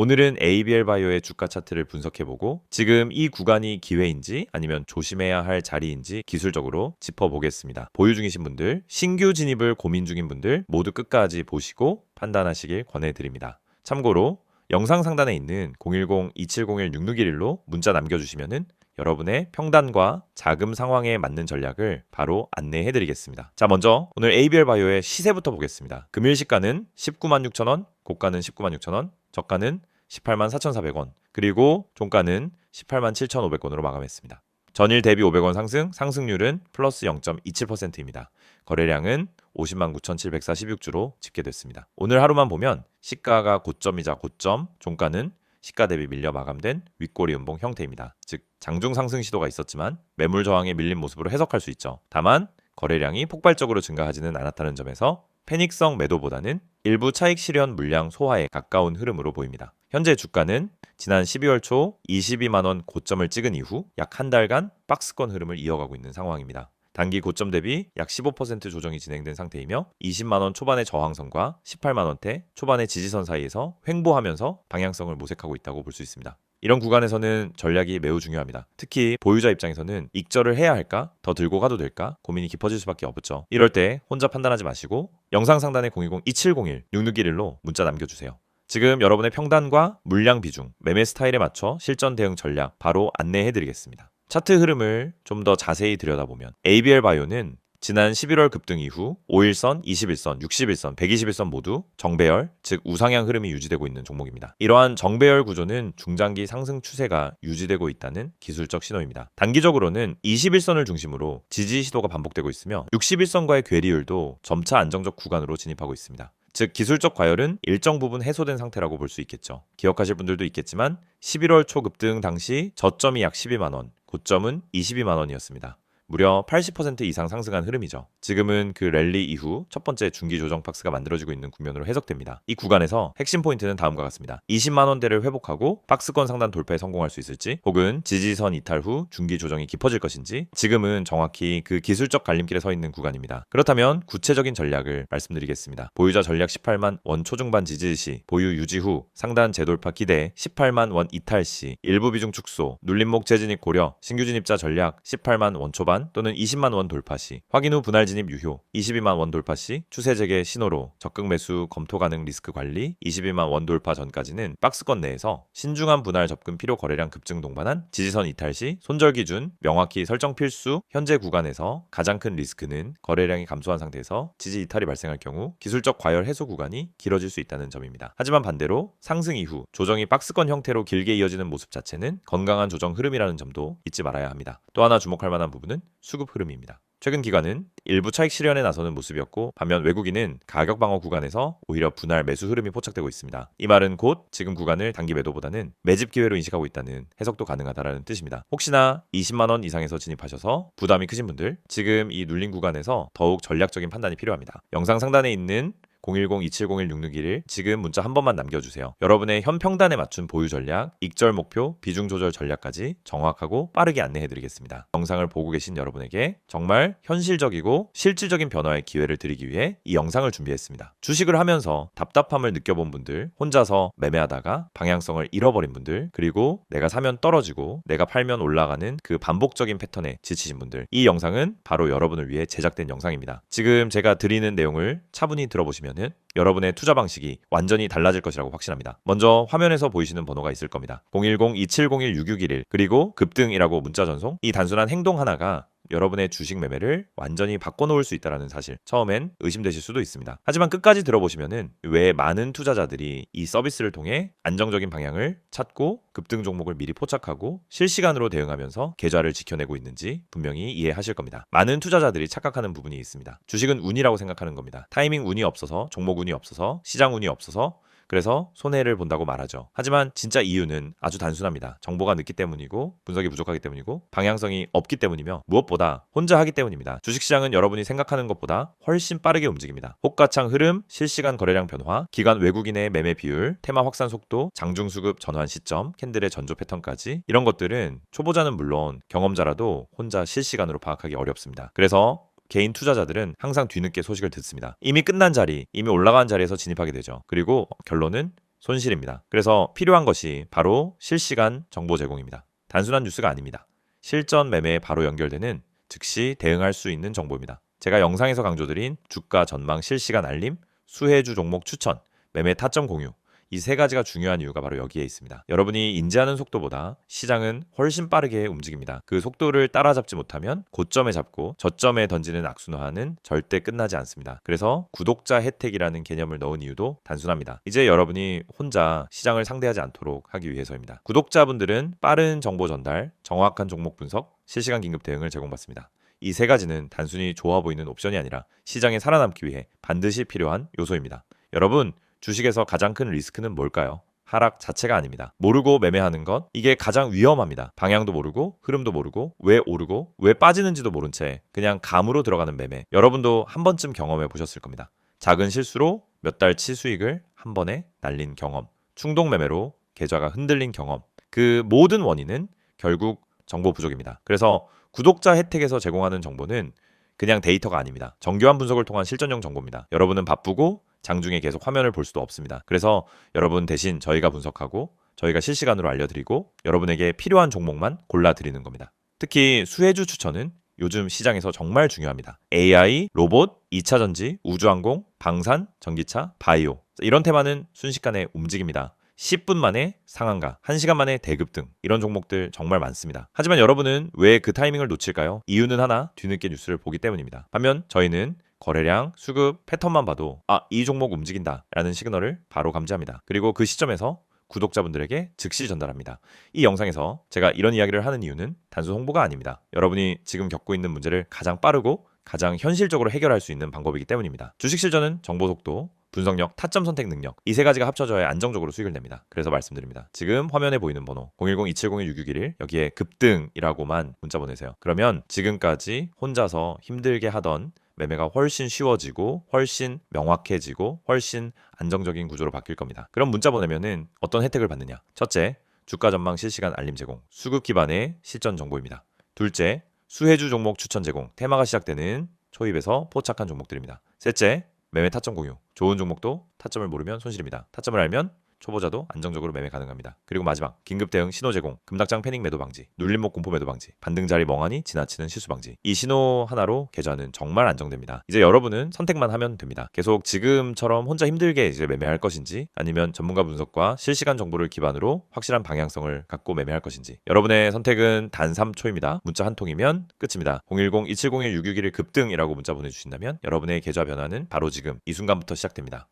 오늘은 ABL 바이오의 주가 차트를 분석해보고 지금 이 구간이 기회인지 아니면 조심해야 할 자리인지 기술적으로 짚어보겠습니다. 보유 중이신 분들, 신규 진입을 고민 중인 분들 모두 끝까지 보시고 판단하시길 권해드립니다. 참고로 영상 상단에 있는 010-2701-6611로 문자 남겨주시면은 여러분의 평단과 자금 상황에 맞는 전략을 바로 안내해 드리겠습니다. 자, 먼저 오늘 ABL 바이오의 시세부터 보겠습니다. 금일 시가는 196,000원, 고가는 196,000원, 저가는 184,400원, 그리고 종가는 187,500원으로 마감했습니다. 전일 대비 500원 상승, 상승률은 플러스 0.27%입니다. 거래량은 509,746주로 집계됐습니다. 오늘 하루만 보면 시가가 고점이자 고점, 종가는 시가 대비 밀려 마감된 윗꼬리 음봉 형태입니다. 즉 장중 상승 시도가 있었지만 매물 저항에 밀린 모습으로 해석할 수 있죠. 다만 거래량이 폭발적으로 증가하지는 않았다는 점에서 패닉성 매도보다는 일부 차익 실현 물량 소화에 가까운 흐름으로 보입니다. 현재 주가는 지난 12월 초 22만원 고점을 찍은 이후 약 한 달간 박스권 흐름을 이어가고 있는 상황입니다. 단기 고점 대비 약 15% 조정이 진행된 상태이며 20만원 초반의 저항선과 18만원대 초반의 지지선 사이에서 횡보하면서 방향성을 모색하고 있다고 볼 수 있습니다. 이런 구간에서는 전략이 매우 중요합니다. 특히 보유자 입장에서는 익절을 해야 할까? 더 들고 가도 될까? 고민이 깊어질 수밖에 없죠. 이럴 때 혼자 판단하지 마시고 영상 상단에 010-2701-6611로 문자 남겨주세요. 지금 여러분의 평단과 물량 비중, 매매 스타일에 맞춰 실전 대응 전략 바로 안내해드리겠습니다. 차트 흐름을 좀 더 자세히 들여다보면 ABL 바이오는 지난 11월 급등 이후 5일선, 21선, 61선, 121선 모두 정배열, 즉 우상향 흐름이 유지되고 있는 종목입니다. 이러한 정배열 구조는 중장기 상승 추세가 유지되고 있다는 기술적 신호입니다. 단기적으로는 21선을 중심으로 지지 시도가 반복되고 있으며 61선과의 괴리율도 점차 안정적 구간으로 진입하고 있습니다. 즉 기술적 과열은 일정 부분 해소된 상태라고 볼 수 있겠죠. 기억하실 분들도 있겠지만 11월 초 급등 당시 저점이 약 12만원, 고점은 22만원이었습니다. 무려 80% 이상 상승한 흐름이죠. 지금은 그 랠리 이후 첫 번째 중기 조정 박스가 만들어지고 있는 국면으로 해석됩니다. 이 구간에서 핵심 포인트는 다음과 같습니다. 20만원대를 회복하고 박스권 상단 돌파에 성공할 수 있을지, 혹은 지지선 이탈 후 중기 조정이 깊어질 것인지, 지금은 정확히 그 기술적 갈림길에 서 있는 구간입니다. 그렇다면 구체적인 전략을 말씀드리겠습니다. 보유자 전략 18만 원 초중반 지지 시, 보유 유지 후 상단 재돌파 기대 18만 원 이탈 시, 일부 비중 축소, 눌림목 재진입 고려, 신규 진입자 전략 18만 원 초반 또는 20만 원 돌파 시, 확인 후 분할 진입 유효, 22만 원 돌파 시 추세 재개 신호로 적극 매수 검토 가능 리스크 관리, 22만 원 돌파 전까지는 박스권 내에서 신중한 분할 접근 필요 거래량 급증 동반한 지지선 이탈 시 손절 기준 명확히 설정 필수. 현재 구간에서 가장 큰 리스크는 거래량이 감소한 상태에서 지지 이탈이 발생할 경우 기술적 과열 해소 구간이 길어질 수 있다는 점입니다. 하지만 반대로 상승 이후 조정이 박스권 형태로 길게 이어지는 모습 자체는 건강한 조정 흐름이라는 점도 잊지 말아야 합니다. 또 하나 주목할 만한 부분은 수급 흐름입니다. 최근 기간은 일부 차익 실현에 나서는 모습이었고, 반면 외국인은 가격 방어 구간에서 오히려 분할 매수 흐름이 포착되고 있습니다. 이 말은 곧 지금 구간을 단기 매도보다는 매집 기회로 인식하고 있다는 해석도 가능하다는 뜻입니다. 혹시나 20만원 이상에서 진입하셔서 부담이 크신 분들, 지금 이 눌린 구간에서 더욱 전략적인 판단이 필요합니다. 영상 상단에 있는 010-2701-6611 지금 문자 한 번만 남겨주세요. 여러분의 현 평단에 맞춘 보유 전략, 익절 목표, 비중 조절 전략까지 정확하고 빠르게 안내해드리겠습니다. 영상을 보고 계신 여러분에게 정말 현실적이고 실질적인 변화의 기회를 드리기 위해 이 영상을 준비했습니다. 주식을 하면서 답답함을 느껴본 분들, 혼자서 매매하다가 방향성을 잃어버린 분들, 그리고 내가 사면 떨어지고 내가 팔면 올라가는 그 반복적인 패턴에 지치신 분들, 이 영상은 바로 여러분을 위해 제작된 영상입니다. 지금 제가 드리는 내용을 차분히 들어보시면 여러분의 투자 방식이 완전히 달라질 것이라고 확신합니다. 먼저 화면에서 보이시는 번호가 있을 겁니다. 010-2701-6611 그리고 급등이라고 문자 전송. 이 단순한 행동 하나가 여러분의 주식 매매를 완전히 바꿔놓을 수 있다는 사실, 처음엔 의심되실 수도 있습니다. 하지만 끝까지 들어보시면은 왜 많은 투자자들이 이 서비스를 통해 안정적인 방향을 찾고 급등 종목을 미리 포착하고 실시간으로 대응하면서 계좌를 지켜내고 있는지 분명히 이해하실 겁니다. 많은 투자자들이 착각하는 부분이 있습니다. 주식은 운이라고 생각하는 겁니다. 타이밍 운이 없어서, 종목 운이 없어서, 시장 운이 없어서, 그래서 손해를 본다고 말하죠. 하지만 진짜 이유는 아주 단순합니다. 정보가 늦기 때문이고, 분석이 부족하기 때문이고, 방향성이 없기 때문이며, 무엇보다 혼자 하기 때문입니다. 주식시장은 여러분이 생각하는 것보다 훨씬 빠르게 움직입니다. 호가창 흐름, 실시간 거래량 변화, 기관 외국인의 매매 비율, 테마 확산 속도, 장중수급 전환 시점, 캔들의 전조 패턴까지, 이런 것들은 초보자는 물론 경험자라도 혼자 실시간으로 파악하기 어렵습니다. 그래서 개인 투자자들은 항상 뒤늦게 소식을 듣습니다. 이미 끝난 자리, 이미 올라간 자리에서 진입하게 되죠. 그리고 결론은 손실입니다. 그래서 필요한 것이 바로 실시간 정보 제공입니다. 단순한 뉴스가 아닙니다. 실전 매매에 바로 연결되는 즉시 대응할 수 있는 정보입니다. 제가 영상에서 강조드린 주가 전망 실시간 알림, 수혜주 종목 추천, 매매 타점 공유, 이 세 가지가 중요한 이유가 바로 여기에 있습니다. 여러분이 인지하는 속도보다 시장은 훨씬 빠르게 움직입니다. 그 속도를 따라잡지 못하면 고점에 잡고 저점에 던지는 악순환은 절대 끝나지 않습니다. 그래서 구독자 혜택이라는 개념을 넣은 이유도 단순합니다. 이제 여러분이 혼자 시장을 상대하지 않도록 하기 위해서입니다. 구독자분들은 빠른 정보 전달, 정확한 종목 분석, 실시간 긴급 대응을 제공받습니다. 이 세 가지는 단순히 좋아 보이는 옵션이 아니라 시장에 살아남기 위해 반드시 필요한 요소입니다. 여러분, 주식에서 가장 큰 리스크는 뭘까요? 하락 자체가 아닙니다. 모르고 매매하는 것, 이게 가장 위험합니다. 방향도 모르고 흐름도 모르고 왜 오르고 왜 빠지는지도 모른 채 그냥 감으로 들어가는 매매. 여러분도 한 번쯤 경험해 보셨을 겁니다. 작은 실수로 몇 달치 수익을 한 번에 날린 경험, 충동 매매로 계좌가 흔들린 경험. 그 모든 원인은 결국 정보 부족입니다. 그래서 구독자 혜택에서 제공하는 정보는 그냥 데이터가 아닙니다. 정교한 분석을 통한 실전용 정보입니다. 여러분은 바쁘고 장중에 계속 화면을 볼 수도 없습니다. 그래서 여러분 대신 저희가 분석하고 저희가 실시간으로 알려드리고 여러분에게 필요한 종목만 골라드리는 겁니다. 특히 수혜주 추천은 요즘 시장에서 정말 중요합니다. AI, 로봇, 2차 전지, 우주항공, 방산, 전기차, 바이오 이런 테마는 순식간에 움직입니다. 10분 만에 상한가, 1시간 만에 대급 등 이런 종목들 정말 많습니다. 하지만 여러분은 왜 그 타이밍을 놓칠까요? 이유는 하나, 뒤늦게 뉴스를 보기 때문입니다. 반면 저희는 거래량, 수급, 패턴만 봐도 이 종목 움직인다 라는 시그널을 바로 감지합니다. 그리고 그 시점에서 구독자분들에게 즉시 전달합니다. 이 영상에서 제가 이런 이야기를 하는 이유는 단순 홍보가 아닙니다. 여러분이 지금 겪고 있는 문제를 가장 빠르고 가장 현실적으로 해결할 수 있는 방법이기 때문입니다. 주식 실전은 정보 속도, 분석력, 타점 선택 능력 이 세 가지가 합쳐져야 안정적으로 수익을 냅니다. 그래서 말씀드립니다. 지금 화면에 보이는 번호 010-2701-6611 여기에 급등이라고만 문자 보내세요. 그러면 지금까지 혼자서 힘들게 하던 매매가 훨씬 쉬워지고 훨씬 명확해지고 훨씬 안정적인 구조로 바뀔 겁니다. 그럼 문자 보내면은 어떤 혜택을 받느냐? 첫째, 주가 전망 실시간 알림 제공, 수급 기반의 실전 정보입니다. 둘째, 수혜주 종목 추천 제공, 테마가 시작되는 초입에서 포착한 종목들입니다. 셋째, 매매 타점 공유, 좋은 종목도 타점을 모르면 손실입니다. 타점을 알면 초보자도 안정적으로 매매 가능합니다. 그리고 마지막, 긴급 대응 신호 제공, 금닥장 패닉 매도 방지, 눌림목 공포 매도 방지, 반등 자리 멍하니 지나치는 실수 방지. 이 신호 하나로 계좌는 정말 안정됩니다. 이제 여러분은 선택만 하면 됩니다. 계속 지금처럼 혼자 힘들게 이제 매매할 것인지 아니면 전문가 분석과 실시간 정보를 기반으로 확실한 방향성을 갖고 매매할 것인지 여러분의 선택은 단 3초입니다. 문자 한 통이면 끝입니다. 010-2701-6611 급등이라고 문자 보내주신다면 여러분의 계좌 변화는 바로 지금 이 순간부터 시작됩니다.